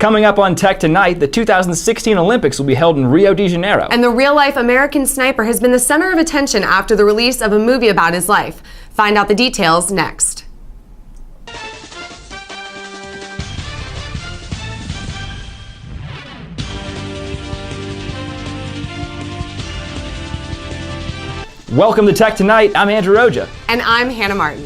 Coming up on Tech Tonight, the 2016 Olympics will be held in Rio de Janeiro. And the real-life American sniper has been the center of attention after the release of a movie about his life. Find out the details next. Welcome to Tech Tonight. I'm Andrew Roja. And I'm Hannah Martin.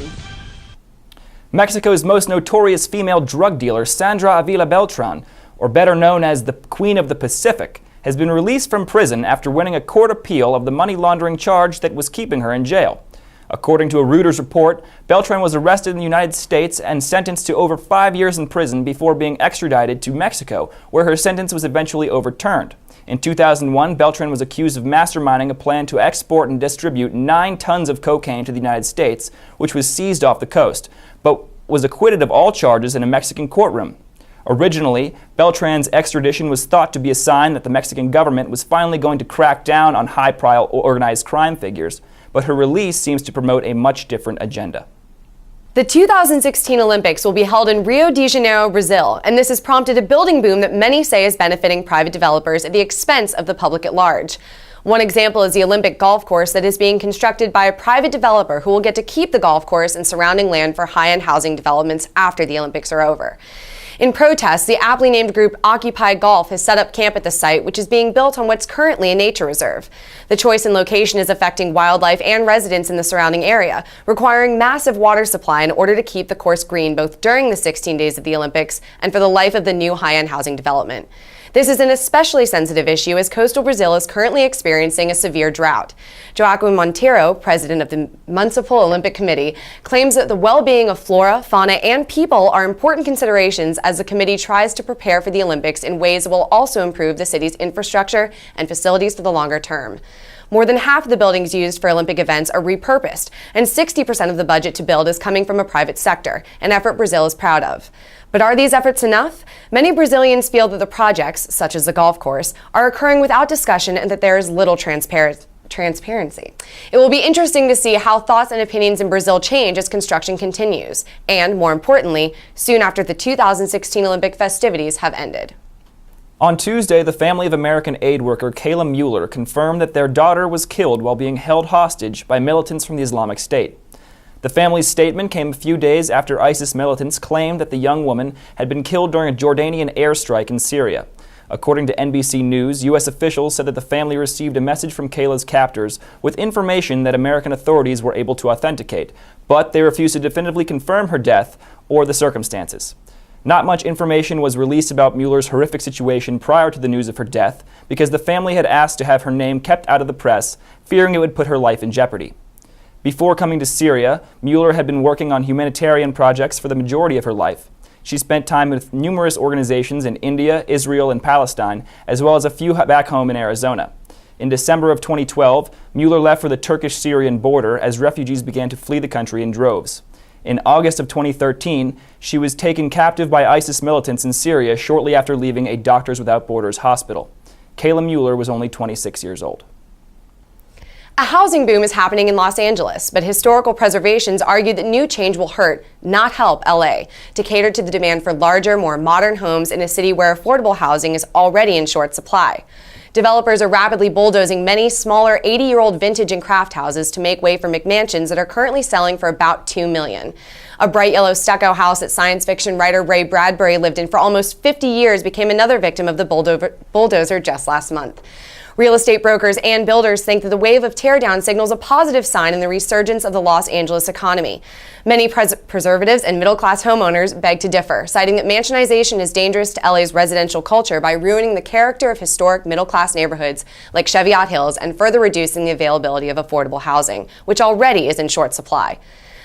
Mexico's most notorious female drug dealer, Sandra Avila Beltran, or better known as the Queen of the Pacific, has been released from prison after winning a court appeal of the money laundering charge that was keeping her in jail. According to a Reuters report, Beltran was arrested in the United States and sentenced to over 5 years in prison before being extradited to Mexico, where her sentence was eventually overturned. In 2001, Beltran was accused of masterminding a plan to export and distribute 9 tons of cocaine to the United States, which was seized off the coast, but was acquitted of all charges in a Mexican courtroom. Originally, Beltran's extradition was thought to be a sign that the Mexican government was finally going to crack down on high-profile organized crime figures, but her release seems to promote a much different agenda. The 2016 Olympics will be held in Rio de Janeiro, Brazil, and this has prompted a building boom that many say is benefiting private developers at the expense of the public at large. One example is the Olympic golf course that is being constructed by a private developer who will get to keep the golf course and surrounding land for high-end housing developments after the Olympics are over. In protest, the aptly named group Occupy Golf has set up camp at the site, which is being built on what's currently a nature reserve. The choice in location is affecting wildlife and residents in the surrounding area, requiring massive water supply in order to keep the course green both during the 16 days of the Olympics and for the life of the new high-end housing development. This is an especially sensitive issue as coastal Brazil is currently experiencing a severe drought. Joaquim Monteiro, president of the Municipal Olympic Committee, claims that the well-being of flora, fauna, and people are important considerations as the committee tries to prepare for the Olympics in ways that will also improve the city's infrastructure and facilities for the longer term. More than half of the buildings used for Olympic events are repurposed, and 60% of the budget to build is coming from a private sector, an effort Brazil is proud of. But are these efforts enough? Many Brazilians feel that the projects, such as the golf course, are occurring without discussion and that there is little transparency. It will be interesting to see how thoughts and opinions in Brazil change as construction continues, and more importantly, soon after the 2016 Olympic festivities have ended. On Tuesday, the family of American aid worker Kayla Mueller confirmed that their daughter was killed while being held hostage by militants from the Islamic State. The family's statement came a few days after ISIS militants claimed that the young woman had been killed during a Jordanian airstrike in Syria. According to NBC News, U.S. officials said that the family received a message from Kayla's captors with information that American authorities were able to authenticate, but they refused to definitively confirm her death or the circumstances. Not much information was released about Mueller's horrific situation prior to the news of her death because the family had asked to have her name kept out of the press, fearing it would put her life in jeopardy. Before coming to Syria, Mueller had been working on humanitarian projects for the majority of her life. She spent time with numerous organizations in India, Israel, and Palestine, as well as a few back home in Arizona. In December of 2012, Mueller left for the Turkish-Syrian border as refugees began to flee the country in droves. In August of 2013, she was taken captive by ISIS militants in Syria shortly after leaving a Doctors Without Borders hospital. Kayla Mueller was only 26 years old. A housing boom is happening in Los Angeles, but historical preservations argue that new change will hurt, not help LA, to cater to the demand for larger, more modern homes in a city where affordable housing is already in short supply. Developers are rapidly bulldozing many smaller 80-year-old vintage and craft houses to make way for McMansions that are currently selling for about $2 million. A bright yellow stucco house that science fiction writer Ray Bradbury lived in for almost 50 years became another victim of the bulldozer just last month. Real estate brokers and builders think that the wave of teardown signals a positive sign in the resurgence of the Los Angeles economy. Many preservatives and middle-class homeowners beg to differ, citing that mansionization is dangerous to LA's residential culture by ruining the character of historic middle-class neighborhoods like Cheviot Hills and further reducing the availability of affordable housing, which already is in short supply.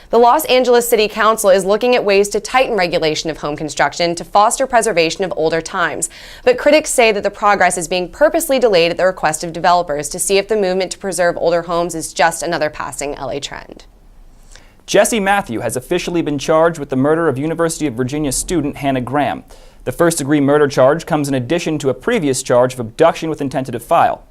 The Los Angeles City Council is looking at ways to tighten regulation of home construction to foster preservation of older times. But critics say that the progress is being purposely delayed at the request of developers to see if the movement to preserve older homes is just another passing LA trend. Jesse Matthew has officially been charged with the murder of University of Virginia student Hannah Graham. The first-degree murder charge comes in addition to a previous charge of abduction with intent to defile.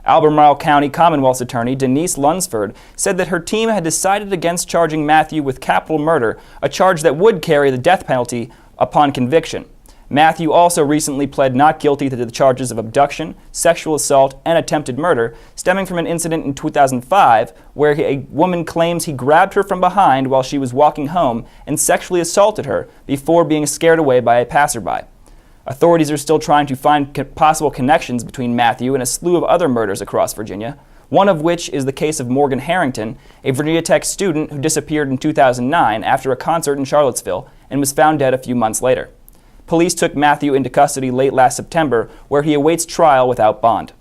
Albemarle County Commonwealth's attorney Denise Lunsford said that her team had decided against charging Matthew with capital murder, a charge that would carry the death penalty upon conviction. Matthew also recently pled not guilty to the charges of abduction, sexual assault, and attempted murder, stemming from an incident in 2005 where a woman claims he grabbed her from behind while she was walking home and sexually assaulted her before being scared away by a passerby. Authorities are still trying to find possible connections between Matthew and a slew of other murders across Virginia, one of which is the case of Morgan Harrington, a Virginia Tech student who disappeared in 2009 after a concert in Charlottesville and was found dead a few months later. Police took Matthew into custody late last September, where he awaits trial without bond.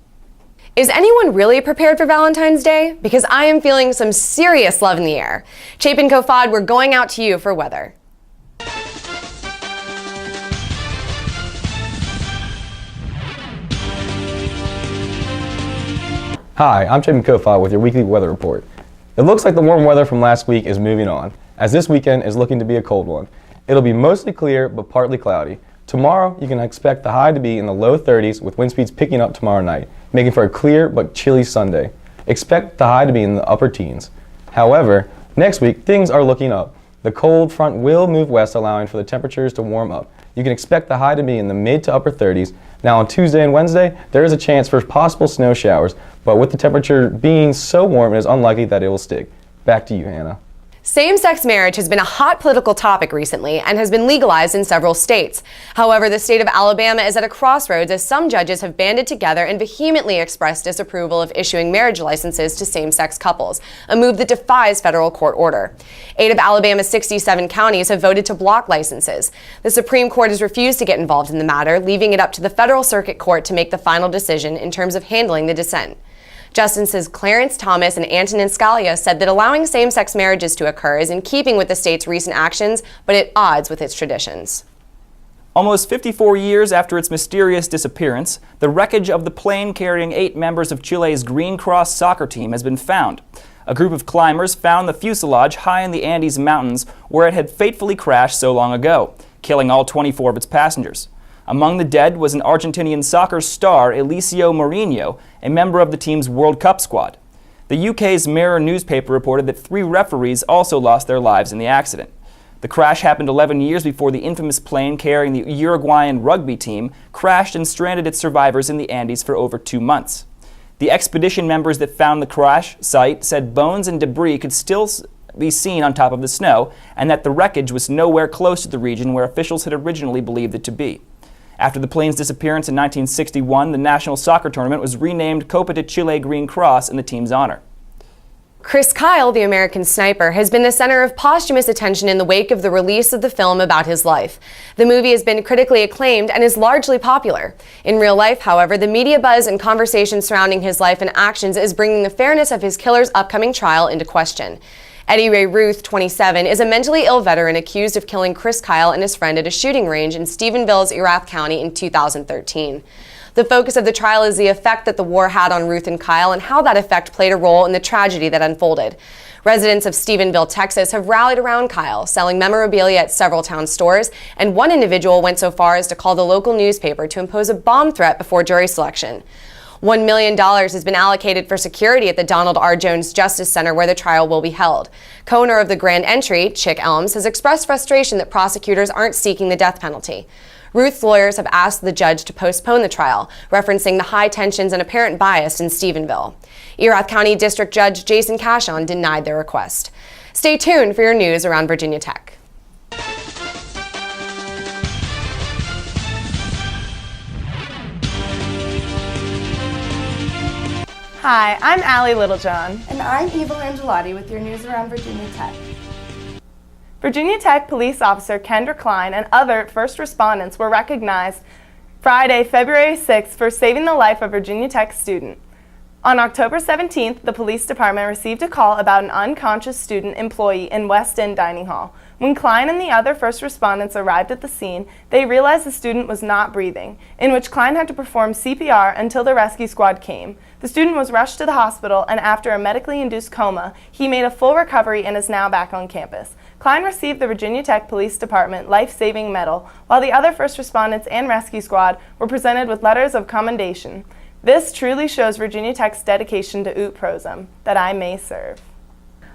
Is anyone really prepared for Valentine's Day? Because I am feeling some serious love in the air. Chapin Kofod, we're going out to you for weather. Hi, I'm Chapin Kofod with your weekly weather report. It looks like the warm weather from last week is moving on, as this weekend is looking to be a cold one. It'll be mostly clear, but partly cloudy. Tomorrow, you can expect the high to be in the low 30s with wind speeds picking up tomorrow night, making for a clear but chilly Sunday. Expect the high to be in the upper teens. However, next week, things are looking up. The cold front will move west, allowing for the temperatures to warm up. You can expect the high to be in the mid to upper 30s. Now on Tuesday and Wednesday, there is a chance for possible snow showers, but with the temperature being so warm, it is unlikely that it will stick. Back to you, Hannah. Same-sex marriage has been a hot political topic recently and has been legalized in several states. However, the state of Alabama is at a crossroads as some judges have banded together and vehemently expressed disapproval of issuing marriage licenses to same-sex couples, a move that defies federal court order. 8 of Alabama's 67 counties have voted to block licenses. The Supreme Court has refused to get involved in the matter, leaving it up to the Federal Circuit Court to make the final decision in terms of handling the dissent. Justices Clarence Thomas and Antonin Scalia said that allowing same-sex marriages to occur is in keeping with the state's recent actions, but at odds with its traditions. Almost 54 years after its mysterious disappearance, the wreckage of the plane carrying 8 members of Chile's Green Cross soccer team has been found. A group of climbers found the fuselage high in the Andes Mountains where it had fatefully crashed so long ago, killing all 24 of its passengers. Among the dead was an Argentinian soccer star, Eliseo Mourinho, a member of the team's World Cup squad. The UK's Mirror newspaper reported that 3 referees also lost their lives in the accident. The crash happened 11 years before the infamous plane carrying the Uruguayan rugby team crashed and stranded its survivors in the Andes for over 2 months. The expedition members that found the crash site said bones and debris could still be seen on top of the snow, and that the wreckage was nowhere close to the region where officials had originally believed it to be. After the plane's disappearance in 1961, the national soccer tournament was renamed Copa de Chile Green Cross in the team's honor. Chris Kyle, the American sniper, has been the center of posthumous attention in the wake of the release of the film about his life. The movie has been critically acclaimed and is largely popular. In real life, however, the media buzz and conversation surrounding his life and actions is bringing the fairness of his killer's upcoming trial into question. Eddie Ray Ruth, 27, is a mentally ill veteran accused of killing Chris Kyle and his friend at a shooting range in Stephenville's Erath County in 2013. The focus of the trial is the effect that the war had on Ruth and Kyle and how that effect played a role in the tragedy that unfolded. Residents of Stephenville, Texas have rallied around Kyle, selling memorabilia at several town stores, and one individual went so far as to call the local newspaper to impose a bomb threat before jury selection. $1 million has been allocated for security at the Donald R. Jones Justice Center where the trial will be held. Co-owner of the Grand Entry, Chick Elms, has expressed frustration that prosecutors aren't seeking the death penalty. Ruth's lawyers have asked the judge to postpone the trial, referencing the high tensions and apparent bias in Stephenville. Erath County District Judge Jason Cashon denied their request. Stay tuned for your news around Virginia Tech. Hi, I'm Allie Littlejohn. And I'm Avila Angelotti with your news around Virginia Tech. Virginia Tech police officer Kendra Klein and other first respondents were recognized Friday, February 6th for saving the life of Virginia Tech student. On October 17th, the police department received a call about an unconscious student employee in West End Dining Hall. When Klein and the other first respondents arrived at the scene, they realized the student was not breathing, in which Klein had to perform CPR until the rescue squad came. The student was rushed to the hospital, and after a medically induced coma, he made a full recovery and is now back on campus. Klein received the Virginia Tech Police Department Life-Saving Medal, while the other first respondents and rescue squad were presented with letters of commendation. This truly shows Virginia Tech's dedication to ut prosum, that I may serve.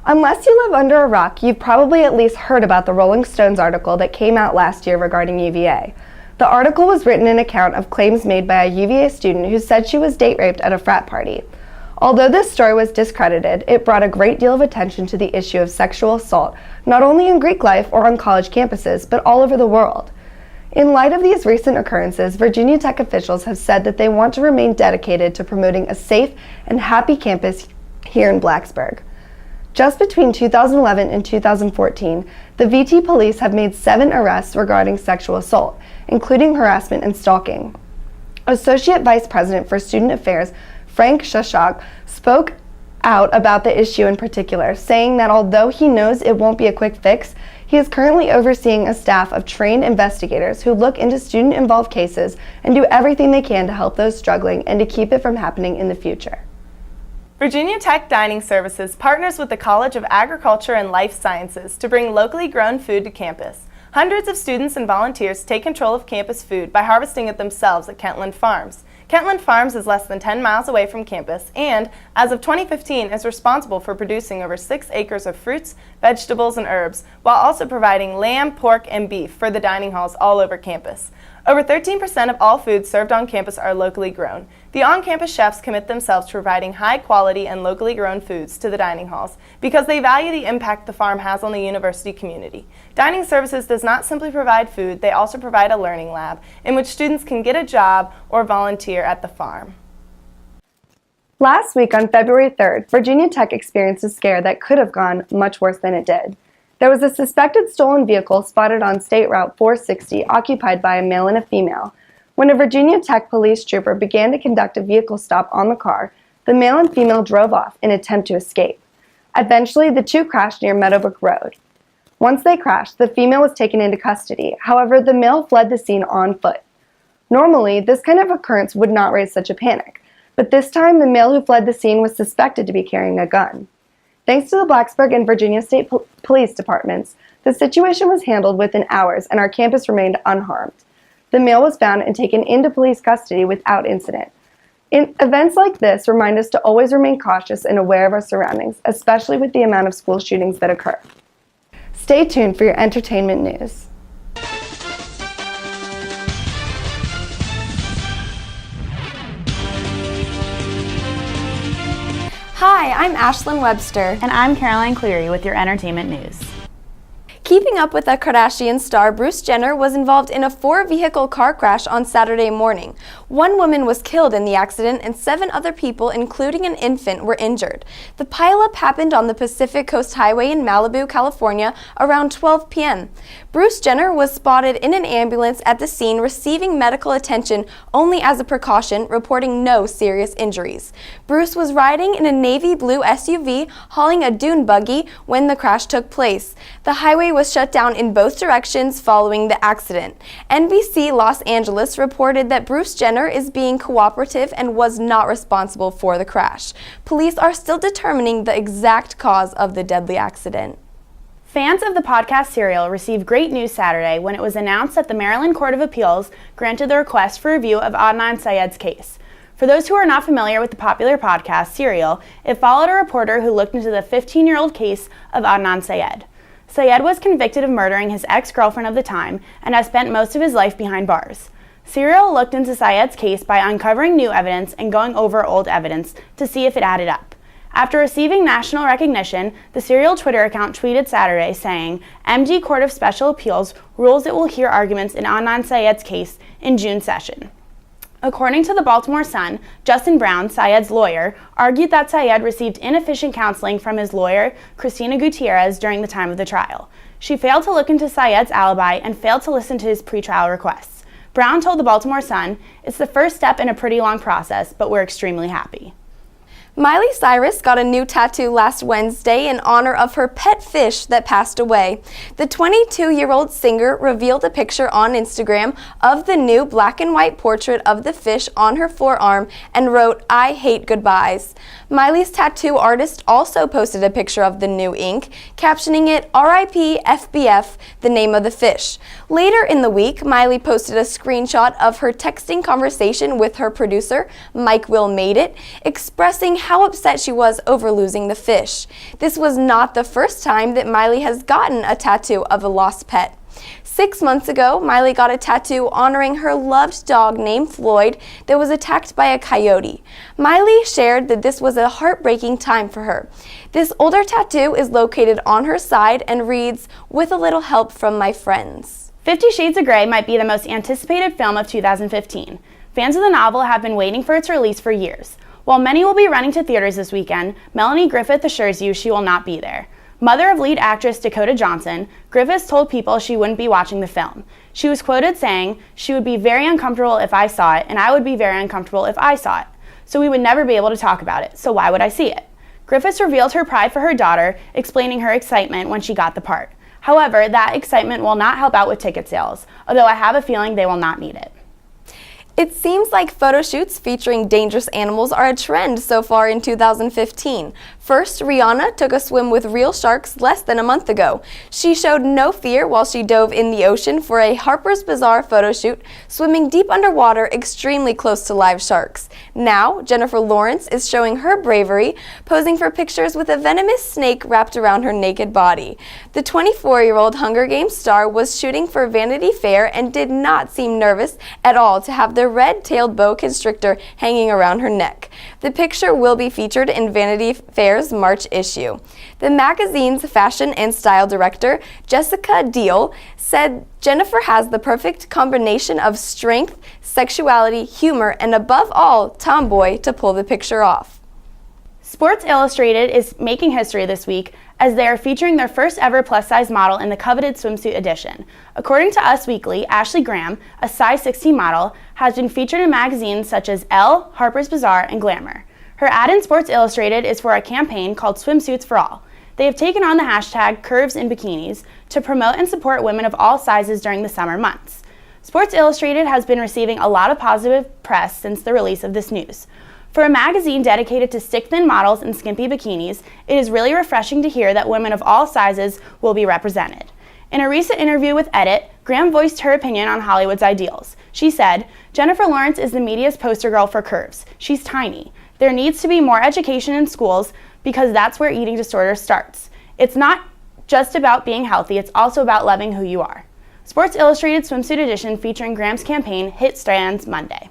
Unless you live under a rock, you've probably at least heard about the Rolling Stones article that came out last year regarding UVA. The article was written an account of claims made by a UVA student who said she was date raped at a frat party. Although this story was discredited, it brought a great deal of attention to the issue of sexual assault, not only in Greek life or on college campuses, but all over the world. In light of these recent occurrences, Virginia Tech officials have said that they want to remain dedicated to promoting a safe and happy campus here in Blacksburg. Just between 2011 and 2014, the VT police have made 7 arrests regarding sexual assault, including harassment and stalking. Associate Vice President for Student Affairs, Frank Shashak, spoke out about the issue in particular, saying that although he knows it won't be a quick fix, he is currently overseeing a staff of trained investigators who look into student-involved cases and do everything they can to help those struggling and to keep it from happening in the future. Virginia Tech Dining Services partners with the College of Agriculture and Life Sciences to bring locally grown food to campus. Hundreds of students and volunteers take control of campus food by harvesting it themselves at Kentland Farms. Kentland Farms is less than 10 miles away from campus and, as of 2015, is responsible for producing over 6 acres of fruits, vegetables, and herbs, while also providing lamb, pork, and beef for the dining halls all over campus. Over 13% of all foods served on campus are locally grown. The on-campus chefs commit themselves to providing high-quality and locally grown foods to the dining halls because they value the impact the farm has on the university community. Dining Services does not simply provide food, they also provide a learning lab in which students can get a job or volunteer at the farm. Last week on February 3rd, Virginia Tech experienced a scare that could have gone much worse than it did. There was a suspected stolen vehicle spotted on State Route 460 occupied by a male and a female. When a Virginia Tech police trooper began to conduct a vehicle stop on the car, the male and female drove off in an attempt to escape. Eventually, the two crashed near Meadowbrook Road. Once they crashed, the female was taken into custody. However, the male fled the scene on foot. Normally, this kind of occurrence would not raise such a panic, but this time the male who fled the scene was suspected to be carrying a gun. Thanks to the Blacksburg and Virginia State Police Departments, the situation was handled within hours and our campus remained unharmed. The male was found and taken into police custody without incident. Events like this remind us to always remain cautious and aware of our surroundings, especially with the amount of school shootings that occur. Stay tuned for your entertainment news. Hi, I'm Ashlyn Webster. And I'm Caroline Cleary with your entertainment news. Keeping up with the Kardashian star, Bruce Jenner was involved in a 4-vehicle car crash on Saturday morning. 1 woman was killed in the accident and 7 other people, including an infant, were injured. The pileup happened on the Pacific Coast Highway in Malibu, California, around 12 p.m. Bruce Jenner was spotted in an ambulance at the scene receiving medical attention only as a precaution, reporting no serious injuries. Bruce was riding in a navy blue SUV hauling a dune buggy when the crash took place. The highway was shut down in both directions following the accident. NBC Los Angeles reported that Bruce Jenner is being cooperative and was not responsible for the crash. Police are still determining the exact cause of the deadly accident. Fans of the podcast Serial received great news Saturday when it was announced that the Maryland Court of Appeals granted the request for review of Adnan Syed's case. For those who are not familiar with the popular podcast Serial, it followed a reporter who looked into the 15-year-old case of Adnan Syed. Syed was convicted of murdering his ex-girlfriend of the time and has spent most of his life behind bars. Serial looked into Syed's case by uncovering new evidence and going over old evidence to see if it added up. After receiving national recognition, the Serial Twitter account tweeted Saturday saying, MG Court of Special Appeals rules it will hear arguments in Adnan Syed's case in June session. According to the Baltimore Sun, Justin Brown, Syed's lawyer, argued that Syed received inefficient counseling from his lawyer, Christina Gutierrez, during the time of the trial. She failed to look into Syed's alibi and failed to listen to his pretrial requests. Brown told the Baltimore Sun, "It's the first step in a pretty long process, but we're extremely happy." Miley Cyrus got a new tattoo last Wednesday in honor of her pet fish that passed away. The 22-year-old singer revealed a picture on Instagram of the new black and white portrait of the fish on her forearm and wrote, "I hate goodbyes." Miley's tattoo artist also posted a picture of the new ink, captioning it RIP FBF, the name of the fish. Later in the week, Miley posted a screenshot of her texting conversation with her producer, Mike Will Made It, expressing how upset she was over losing the fish. This was not the first time that Miley has gotten a tattoo of a lost pet. 6 months ago, Miley got a tattoo honoring her loved dog named Floyd that was attacked by a coyote. Miley shared that this was a heartbreaking time for her. This older tattoo is located on her side and reads, "With a little help from my friends." 50 Shades of Grey might be the most anticipated film of 2015. Fans of the novel have been waiting for its release for years. While many will be running to theaters this weekend, Melanie Griffith assures you she will not be there. Mother of lead actress Dakota Johnson, Griffiths told People she wouldn't be watching the film. She was quoted saying, "She would be very uncomfortable if I saw it, and I would be very uncomfortable if I saw it. So we would never be able to talk about it, so why would I see it?" Griffiths revealed her pride for her daughter, explaining her excitement when she got the part. However, that excitement will not help out with ticket sales, although I have a feeling they will not need it. It seems like photo shoots featuring dangerous animals are a trend so far in 2015. First, Rihanna took a swim with real sharks less than a month ago. She showed no fear while she dove in the ocean for a Harper's Bazaar photo shoot, swimming deep underwater extremely close to live sharks. Now, Jennifer Lawrence is showing her bravery, posing for pictures with a venomous snake wrapped around her naked body. The 24-year-old Hunger Games star was shooting for Vanity Fair and did not seem nervous at all to have the red-tailed boa constrictor hanging around her neck. The picture will be featured in Vanity Fair's March issue. The magazine's fashion and style director, Jessica Deal, said Jennifer has the perfect combination of strength, sexuality, humor, and above all, tomboy to pull the picture off. Sports Illustrated is making history this week as they are featuring their first ever plus-size model in the coveted swimsuit edition. According to Us Weekly, Ashley Graham, a size 16 model, has been featured in magazines such as Elle, Harper's Bazaar, and Glamour. Her ad in Sports Illustrated is for a campaign called Swimsuits for All. They have taken on the hashtag Curves in Bikinis to promote and support women of all sizes during the summer months. Sports Illustrated has been receiving a lot of positive press since the release of this news. For a magazine dedicated to stick-thin models and skimpy bikinis, it is really refreshing to hear that women of all sizes will be represented. In a recent interview with Edit, Graham voiced her opinion on Hollywood's ideals. She said, "Jennifer Lawrence is the media's poster girl for curves. She's tiny. There needs to be more education in schools because that's where eating disorder starts. It's not just about being healthy, it's also about loving who you are." Sports Illustrated Swimsuit Edition featuring Graham's campaign hit stands Monday.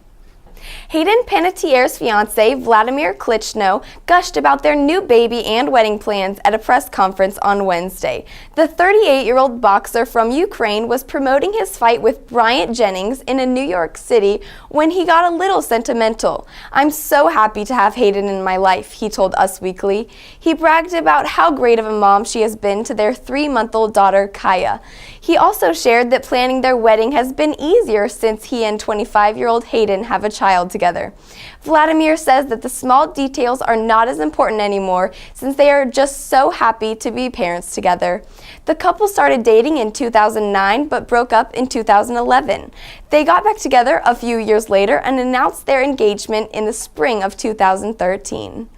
Hayden Panettiere's fiancé, Vladimir Klitschko, gushed about their new baby and wedding plans at a press conference on Wednesday. The 38-year-old boxer from Ukraine was promoting his fight with Bryant Jennings in New York City when he got a little sentimental. "I'm so happy to have Hayden in my life," he told Us Weekly. He bragged about how great of a mom she has been to their 3-month-old daughter, Kaya. He also shared that planning their wedding has been easier since he and 25-year-old Hayden have a child together. Vladimir says that the small details are not as important anymore since they are just so happy to be parents together. The couple started dating in 2009 but broke up in 2011. They got back together a few years later and announced their engagement in the spring of 2013.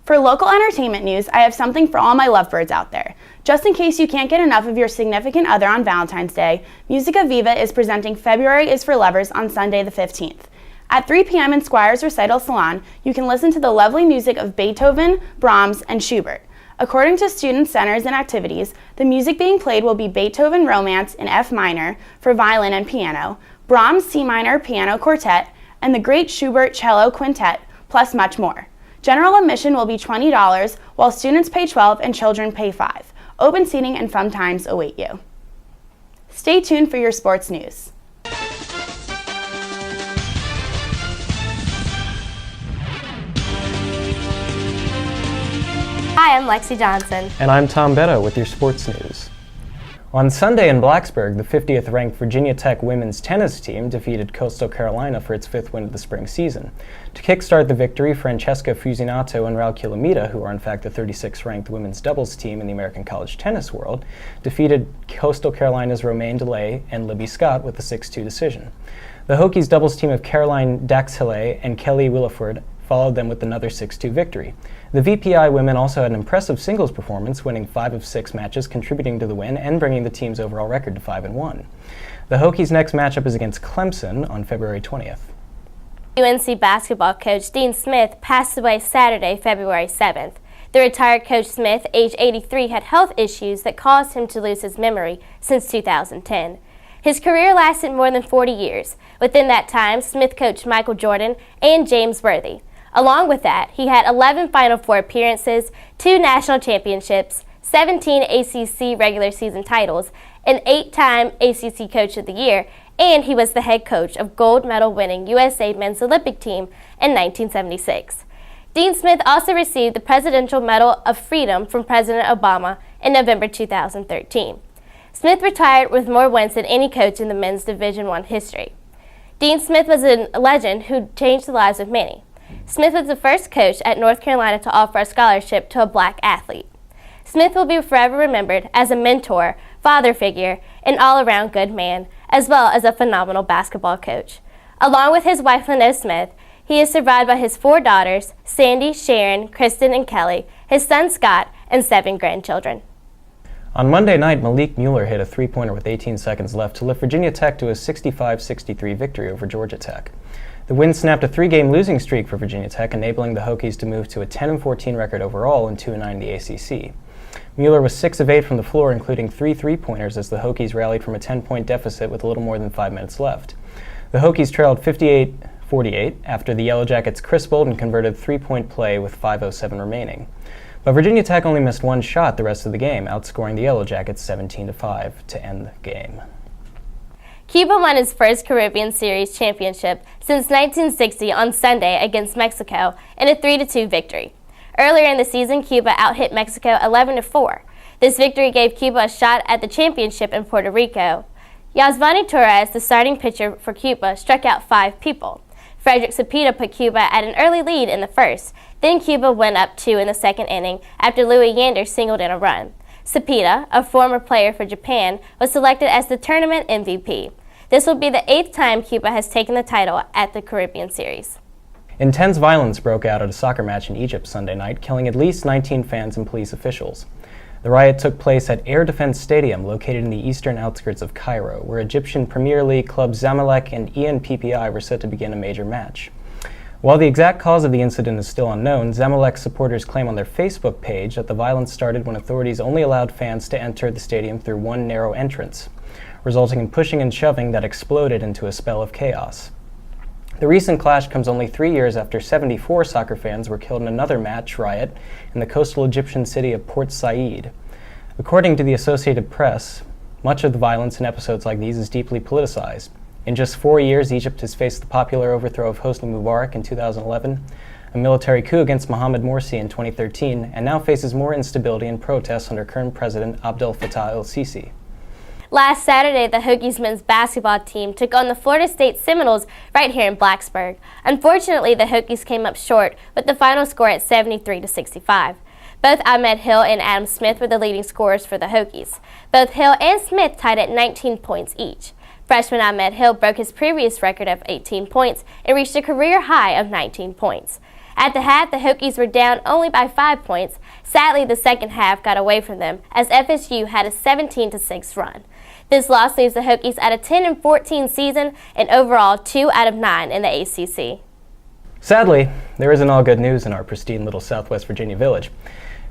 For local entertainment news, I have something for all my lovebirds out there. Just in case you can't get enough of your significant other on Valentine's Day, Music Avila is presenting February is for Lovers on Sunday the 15th. At 3 p.m. in Squire's Recital Salon, you can listen to the lovely music of Beethoven, Brahms, and Schubert. According to student centers and activities, the music being played will be Beethoven Romance in F minor for violin and piano, Brahms C minor piano quartet, and the Great Schubert Cello Quintet, plus much more. General admission will be $20, while students pay $12 and children pay $5. Open seating and fun times await you. Stay tuned for your sports news. Hi, I'm Lexi Johnson. And I'm Tom Beto with your sports news. On Sunday in Blacksburg, the 50th ranked Virginia Tech women's tennis team defeated Coastal Carolina for its 5th win of the spring season. To kickstart the victory, Francesca Fusinato and Raul Kilomita, who are in fact the 36th ranked women's doubles team in the American college tennis world, defeated Coastal Carolina's Romaine DeLay and Libby Scott with a 6-2 decision. The Hokies doubles team of Caroline Daxhele and Kelly Williford followed them with another 6-2 victory. The VPI women also had an impressive singles performance, winning 5 of 6 matches, contributing to the win and bringing the team's overall record to 5-1. The Hokies' next matchup is against Clemson on February 20th. UNC basketball coach Dean Smith passed away Saturday, February 7th. The retired Coach Smith, age 83, had health issues that caused him to lose his memory since 2010. His career lasted more than 40 years. Within that time, Smith coached Michael Jordan and James Worthy. Along with that, he had 11 Final Four appearances, 2 national championships, 17 ACC regular season titles, an 8-time ACC Coach of the Year, and he was the head coach of gold medal winning USA men's Olympic team in 1976. Dean Smith also received the Presidential Medal of Freedom from President Obama in November 2013. Smith retired with more wins than any coach in the men's Division I history. Dean Smith was a legend who changed the lives of many. Smith was the first coach at North Carolina to offer a scholarship to a black athlete. Smith will be forever remembered as a mentor, father figure, and all-around good man, as well as a phenomenal basketball coach. Along with his wife, Lynette Smith, he is survived by his 4 daughters, Sandy, Sharon, Kristen, and Kelly, his son Scott, and 7 grandchildren. On Monday night, Malik Mueller hit a three-pointer with 18 seconds left to lift Virginia Tech to a 65-63 victory over Georgia Tech. The win snapped a 3-game losing streak for Virginia Tech, enabling the Hokies to move to a 10-14 record overall and 2-9 in the ACC. Mueller was 6 of 8 from the floor, including 3 three-pointers as the Hokies rallied from a 10-point deficit with a little more than 5 minutes left. The Hokies trailed 58-48 after the Yellow Jackets Chris Bolden converted 3-point play with 5:07 remaining. But Virginia Tech only missed 1 shot the rest of the game, outscoring the Yellow Jackets 17-5 to end the game. Cuba won its first Caribbean Series championship since 1960 on Sunday against Mexico in a 3-2 victory. Earlier in the season, Cuba out-hit Mexico 11-4. This victory gave Cuba a shot at the championship in Puerto Rico. Yasmani Torres, the starting pitcher for Cuba, struck out 5 people. Frederick Cepeda put Cuba at an early lead in the first. Then Cuba went up 2 in the second inning after Louis Yander singled in a run. Cepeda, a former player for Japan, was selected as the tournament MVP. This will be the 8th time Cuba has taken the title at the Caribbean Series. Intense violence broke out at a soccer match in Egypt Sunday night, killing at least 19 fans and police officials. The riot took place at Air Defense Stadium, located in the eastern outskirts of Cairo, where Egyptian Premier League clubs Zamalek and ENPPI were set to begin a major match. While the exact cause of the incident is still unknown, Zamalek supporters claim on their Facebook page that the violence started when authorities only allowed fans to enter the stadium through one narrow entrance, resulting in pushing and shoving that exploded into a spell of chaos. The recent clash comes only 3 years after 74 soccer fans were killed in another match riot in the coastal Egyptian city of Port Said. According to the Associated Press, much of the violence in episodes like these is deeply politicized. In just 4 years, Egypt has faced the popular overthrow of Hosni Mubarak in 2011, a military coup against Mohamed Morsi in 2013, and now faces more instability and protests under current President Abdel Fattah el-Sisi. Last Saturday, the Hokies men's basketball team took on the Florida State Seminoles right here in Blacksburg. Unfortunately, the Hokies came up short with the final score at 73-65. Both Ahmed Hill and Adam Smith were the leading scorers for the Hokies. Both Hill and Smith tied at 19 points each. Freshman Ahmed Hill broke his previous record of 18 points and reached a career high of 19 points. At the half, the Hokies were down only by 5 points. Sadly, the second half got away from them as FSU had a 17-6 run. This loss leaves the Hokies at a 10-14 season and overall 2 out of 9 in the ACC. Sadly, there isn't all good news in our pristine little Southwest Virginia village.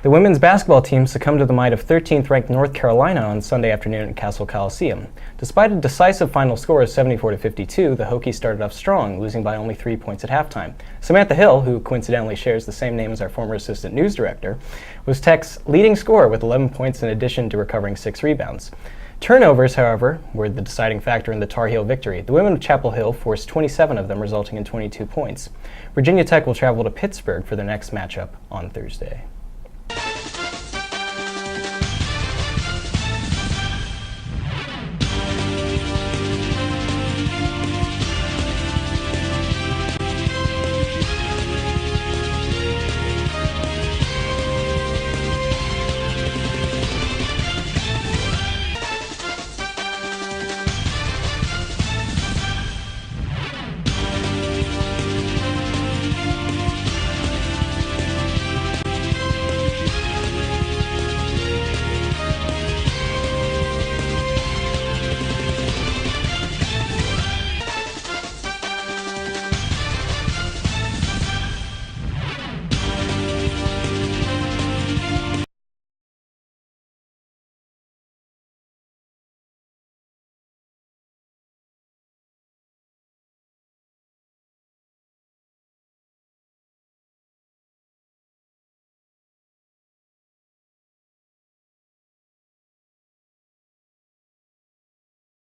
The women's basketball team succumbed to the might of 13th-ranked North Carolina on Sunday afternoon at Castle Coliseum. Despite a decisive final score of 74-52, the Hokies started off strong, losing by only 3 points at halftime. Samantha Hill, who coincidentally shares the same name as our former assistant news director, was Tech's leading scorer with 11 points in addition to recovering 6 rebounds. Turnovers, however, were the deciding factor in the Tar Heel victory. The women of Chapel Hill forced 27 of them, resulting in 22 points. Virginia Tech will travel to Pittsburgh for their next matchup on Thursday.